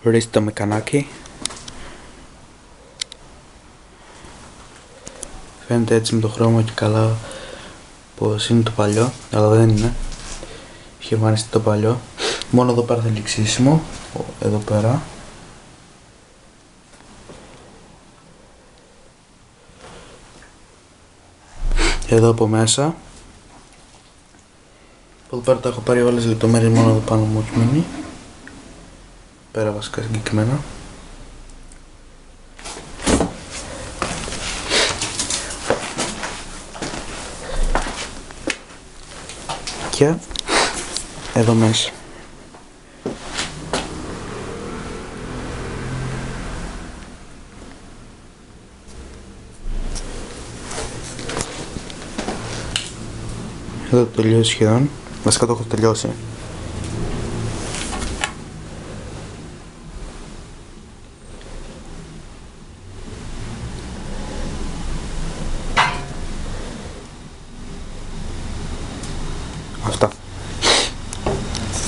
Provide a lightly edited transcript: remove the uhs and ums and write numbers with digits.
ρίστο με κανάκι. Φαίνεται έτσι με το χρώμα και καλά πως είναι το παλιό, αλλά δεν είναι. Είχε εμφανιστεί το παλιό. Μόνο εδώ πέρα θέλει ξύσιμο, εδώ πέρα. Εδώ από μέσα. Εδώ πέρα τα έχω πάρει όλες τις λεπτομέρειες, μόνο εδώ πάνω μου έχει μείνει. Πέρα βασικά συγκεκριμένα. Και εδώ μέσα. Εδώ το τελειώσει σχεδόν. Βασικά το έχω τελειώσει. Αυτά.